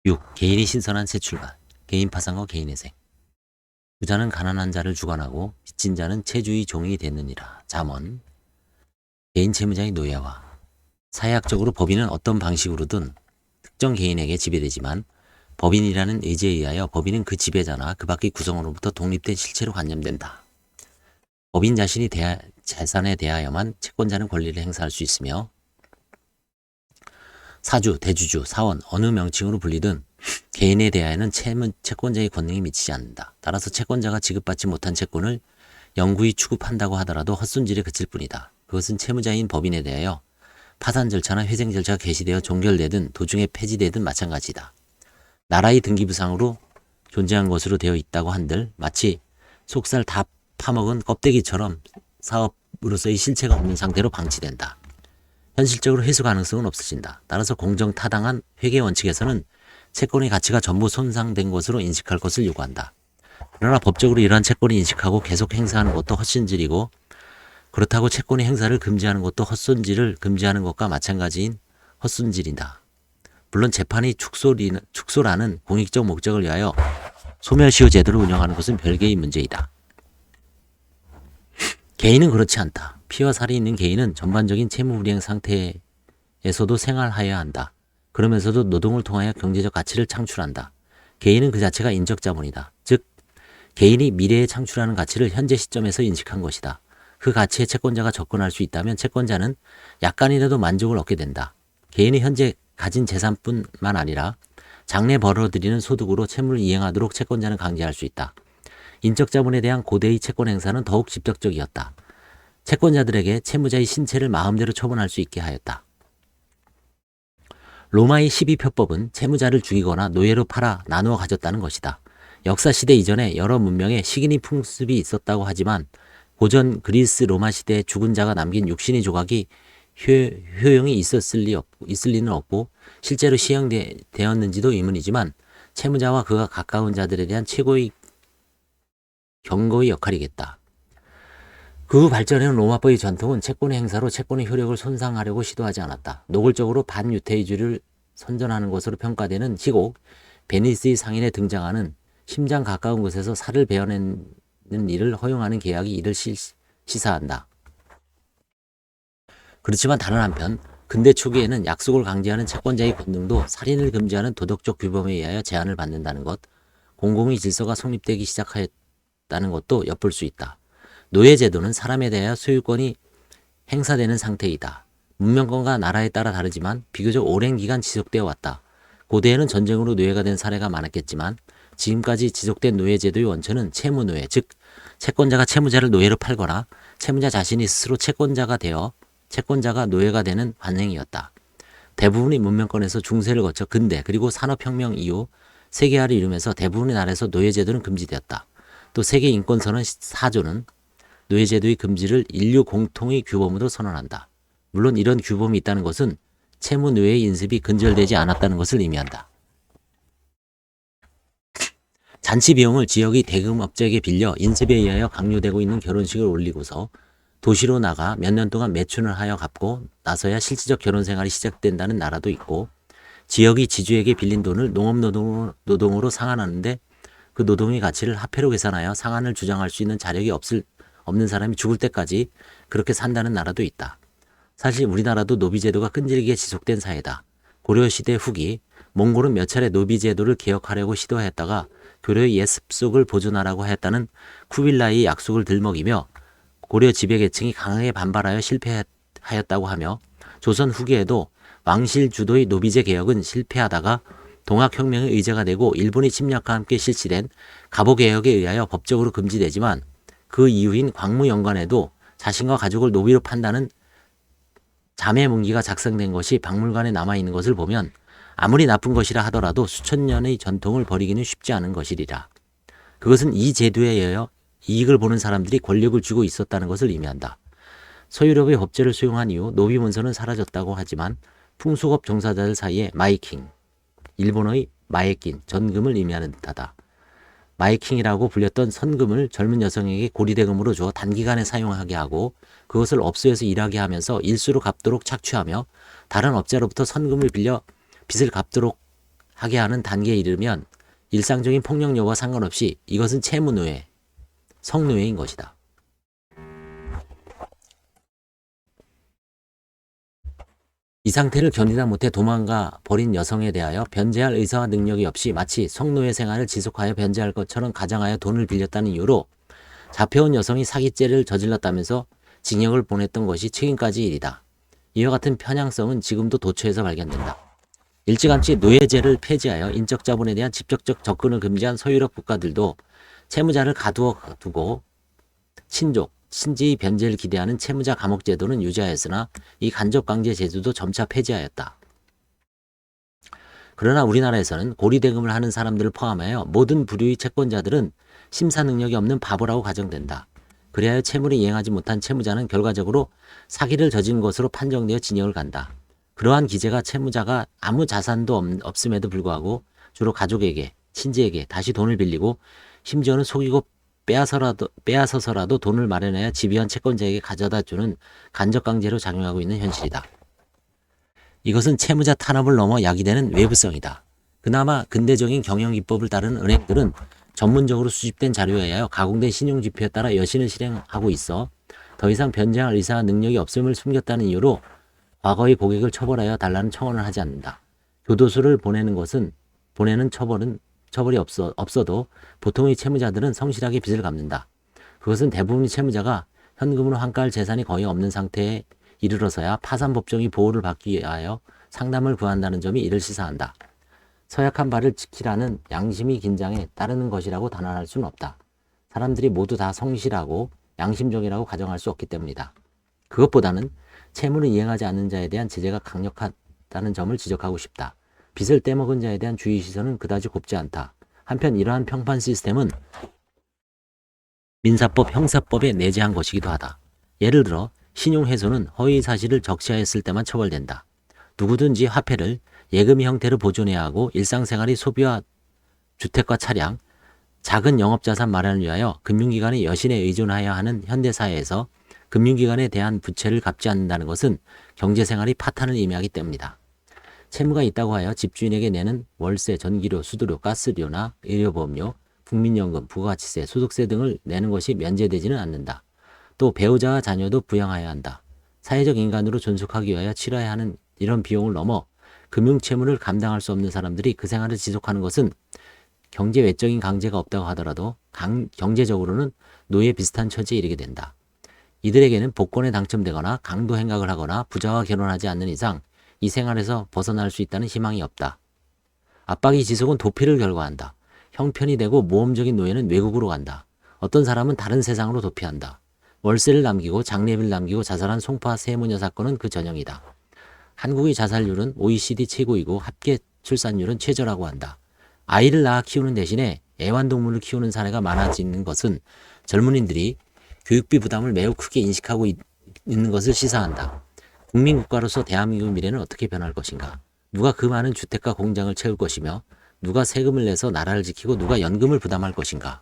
6. 개인이 신선한 새 출발. 개인 파상과 개인회생. 부자는 가난한 자를 주관하고 빚진 자는 체주의 종이 됐느니라. 잠언. 개인 채무자의 노예화. 사회학적으로 법인은 어떤 방식으로든 특정 개인에게 지배되지만 법인이라는 의지에 의하여 법인은 그 지배자나 그 밖의 구성원으로부터 독립된 실체로 관념된다. 법인 자신이 재산에 대하여만 채권자는 권리를 행사할 수 있으며 사주, 대주주, 사원 어느 명칭으로 불리든 개인에 대하여는 채권자의 권능이 미치지 않는다. 따라서 채권자가 지급받지 못한 채권을 영구히 추급한다고 하더라도 헛손질에 그칠 뿐이다. 그것은 채무자인 법인에 대하여 파산 절차나 회생 절차가 개시되어 종결되든 도중에 폐지되든 마찬가지다. 나라의 등기부상으로 존재한 것으로 되어 있다고 한들 마치 속살 다 파먹은 껍데기처럼 사업으로서의 실체가 없는 상태로 방치된다. 현실적으로 회수 가능성은 없어진다. 따라서 공정타당한 회계 원칙에서는 채권의 가치가 전부 손상된 것으로 인식할 것을 요구한다. 그러나 법적으로 이러한 채권을 인식하고 계속 행사하는 것도 헛손질이고 그렇다고 채권의 행사를 금지하는 것도 헛손질을 금지하는 것과 마찬가지인 헛손질이다. 물론 재판이 축소라는 공익적 목적을 위하여 소멸시효 제도를 운영하는 것은 별개의 문제이다. 개인은 그렇지 않다. 피와 살이 있는 개인은 전반적인 채무불이행 상태에서도 생활하여야 한다. 그러면서도 노동을 통하여 경제적 가치를 창출한다. 개인은 그 자체가 인적 자본이다. 즉 개인이 미래에 창출하는 가치를 현재 시점에서 인식한 것이다. 그 가치에 채권자가 접근할 수 있다면 채권자는 약간이라도 만족을 얻게 된다. 개인이 현재 가진 재산뿐만 아니라 장래 벌어들이는 소득으로 채무를 이행하도록 채권자는 강제할 수 있다. 인적 자본에 대한 고대의 채권 행사는 더욱 직접적이었다. 채권자들에게 채무자의 신체를 마음대로 처분할 수 있게 하였다. 로마의 12표법은 채무자를 죽이거나 노예로 팔아 나누어 가졌다는 것이다. 역사시대 이전에 여러 문명에 식인이 풍습이 있었다고 하지만 고전 그리스 로마 시대에 죽은 자가 남긴 육신의 조각이 효용이 있을 리는 없고 실제로 시행되었는지도 의문이지만 채무자와 그가 가까운 자들에 대한 최고의 경고의 역할이겠다. 그 후 발전해온 로마법의 전통은 채권의 행사로 채권의 효력을 손상하려고 시도하지 않았다. 노골적으로 반유태의주의를 선전하는 것으로 평가되는 희곡 베니스의 상인에 등장하는 심장 가까운 곳에서 살을 베어내는 일을 허용하는 계약이 이를 시사한다. 그렇지만 다른 한편 근대 초기에는 약속을 강제하는 채권자의 권능도 살인을 금지하는 도덕적 규범에 의하여 제한을 받는다는 것, 공공의 질서가 성립되기 시작하였다는 것도 엿볼 수 있다. 노예제도는 사람에 대하여 소유권이 행사되는 상태이다. 문명권과 나라에 따라 다르지만 비교적 오랜 기간 지속되어 왔다. 고대에는 전쟁으로 노예가 된 사례가 많았겠지만 지금까지 지속된 노예제도의 원천은 채무노예, 즉 채권자가 채무자를 노예로 팔거나 채무자 자신이 스스로 채권자가 되어 채권자가 노예가 되는 관행이었다. 대부분의 문명권에서 중세를 거쳐 근대 그리고 산업혁명 이후 세계화를 이루면서 대부분의 나라에서 노예제도는 금지되었다. 또 세계인권선언 4조는 노예제도의 금지를 인류 공통의 규범으로 선언한다. 물론 이런 규범이 있다는 것은 채무노예의 인습이 근절되지 않았다는 것을 의미한다. 잔치 비용을 지역의 대금업자에게 빌려 인습에 의하여 강요되고 있는 결혼식을 올리고서 도시로 나가 몇 년 동안 매춘을 하여 갚고 나서야 실질적 결혼 생활이 시작된다는 나라도 있고 지역의 지주에게 빌린 돈을 농업노동으로 상환하는데 그 노동의 가치를 화폐로 계산하여 상환을 주장할 수 있는 자력이 없는 사람이 죽을 때까지 그렇게 산다는 나라도 있다. 사실 우리나라도 노비제도가 끈질기게 지속된 사회다. 고려시대 후기 몽골은 몇 차례 노비제도를 개혁하려고 시도하였다가 고려의 옛 습속을 보존하라고 하였다는 쿠빌라이의 약속을 들먹이며 고려 지배계층이 강하게 반발하여 실패하였다고 하며 조선 후기에도 왕실 주도의 노비제 개혁은 실패하다가 동학혁명의 의제가 되고 일본의 침략과 함께 실시된 갑오개혁에 의하여 법적으로 금지되지만 그 이후인 광무연관에도 자신과 가족을 노비로 판다는 자매문기가 작성된 것이 박물관에 남아있는 것을 보면 아무리 나쁜 것이라 하더라도 수천 년의 전통을 버리기는 쉽지 않은 것이리라. 그것은 이 제도에 의하여 이익을 보는 사람들이 권력을 쥐고 있었다는 것을 의미한다. 서유럽의 법제를 수용한 이후 노비 문서는 사라졌다고 하지만 풍속업 종사자들 사이에 마이킹, 일본어의 마에낀, 전금을 의미하는 듯하다. 마이킹이라고 불렸던 선금을 젊은 여성에게 고리대금으로 주어 단기간에 사용하게 하고 그것을 업소에서 일하게 하면서 일수로 갚도록 착취하며 다른 업자로부터 선금을 빌려 빚을 갚도록 하게 하는 단계에 이르면 일상적인 폭력력과 상관없이 이것은 채무노예, 성노예인 것이다. 이 상태를 견디다 못해 도망가 버린 여성에 대하여 변제할 의사와 능력이 없이 마치 성노예 생활을 지속하여 변제할 것처럼 가장하여 돈을 빌렸다는 이유로 잡혀온 여성이 사기죄를 저질렀다면서 징역을 보냈던 것이 최근까지 일이다. 이와 같은 편향성은 지금도 도처에서 발견된다. 일찌감치 노예제를 폐지하여 인적 자본에 대한 직접적 접근을 금지한 서유럽 국가들도 채무자를 가두어 두고 신지의 변제를 기대하는 채무자 감옥 제도는 유지하였으나 이 간접 강제 제도도 점차 폐지하였다. 그러나 우리나라에서는 고리대금을 하는 사람들을 포함하여 모든 부류의 채권자들은 심사 능력이 없는 바보라고 가정된다. 그리하여 채무를 이행하지 못한 채무자는 결과적으로 사기를 저지른 것으로 판정되어 징역을 간다. 그러한 기재가 채무자가 아무 자산도 없음에도 불구하고 주로 가족에게, 친지에게 다시 돈을 빌리고 심지어는 속이고 빼앗아서라도 돈을 마련하여 집요한 채권자에게 가져다 주는 간접강제로 작용하고 있는 현실이다. 이것은 채무자 탄압을 넘어 야기되는 외부성이다. 그나마 근대적인 경영기법을 따르는 은행들은 전문적으로 수집된 자료에 의하여 가공된 신용지표에 따라 여신을 실행하고 있어 더 이상 변제할 의사와 능력이 없음을 숨겼다는 이유로 과거의 고객을 처벌하여 달라는 청원을 하지 않는다. 교도소를 보내는 처벌이 없어도 보통의 채무자들은 성실하게 빚을 갚는다. 그것은 대부분의 채무자가 현금으로 환가할 재산이 거의 없는 상태에 이르러서야 파산법정의 보호를 받기 위하여 상담을 구한다는 점이 이를 시사한다. 서약한 바를 지키라는 양심의 긴장에 따르는 것이라고 단언할 수는 없다. 사람들이 모두 다 성실하고 양심적이라고 가정할 수 없기 때문이다. 그것보다는 채무를 이행하지 않는 자에 대한 제재가 강력하다는 점을 지적하고 싶다. 빚을 떼먹은 자에 대한 주의 시선은 그다지 곱지 않다. 한편 이러한 평판 시스템은 민사법, 형사법에 내재한 것이기도 하다. 예를 들어 신용훼손은 허위 사실을 적시하였을 때만 처벌된다. 누구든지 화폐를 예금 형태로 보존해야 하고 일상생활의 소비와 주택과 차량, 작은 영업자산 마련을 위하여 금융기관의 여신에 의존하여야 하는 현대사회에서 금융기관에 대한 부채를 갚지 않는다는 것은 경제생활의 파탄을 의미하기 때문이다. 채무가 있다고 하여 집주인에게 내는 월세, 전기료, 수도료, 가스료나 의료보험료, 국민연금, 부가가치세, 소득세 등을 내는 것이 면제되지는 않는다. 또 배우자와 자녀도 부양해야 한다. 사회적 인간으로 존속하기 위하여 치러야 하는 이런 비용을 넘어 금융채무를 감당할 수 없는 사람들이 그 생활을 지속하는 것은 경제 외적인 강제가 없다고 하더라도 경제적으로는 노예 비슷한 처지에 이르게 된다. 이들에게는 복권에 당첨되거나 강도 행각을 하거나 부자와 결혼하지 않는 이상 이 생활에서 벗어날 수 있다는 희망이 없다. 압박의 지속은 도피를 결과한다. 형편이 되고 모험적인 노예는 외국으로 간다. 어떤 사람은 다른 세상으로 도피한다. 월세를 남기고 장례비를 남기고 자살한 송파 세모녀 사건은 그 전형이다. 한국의 자살률은 OECD 최고이고 합계 출산율은 최저라고 한다. 아이를 낳아 키우는 대신에 애완동물을 키우는 사례가 많아지는 것은 젊은이들이 교육비 부담을 매우 크게 인식하고 있는 것을 시사한다. 국민국가로서 대한민국의 미래는 어떻게 변할 것인가? 누가 그 많은 주택과 공장을 채울 것이며 누가 세금을 내서 나라를 지키고 누가 연금을 부담할 것인가?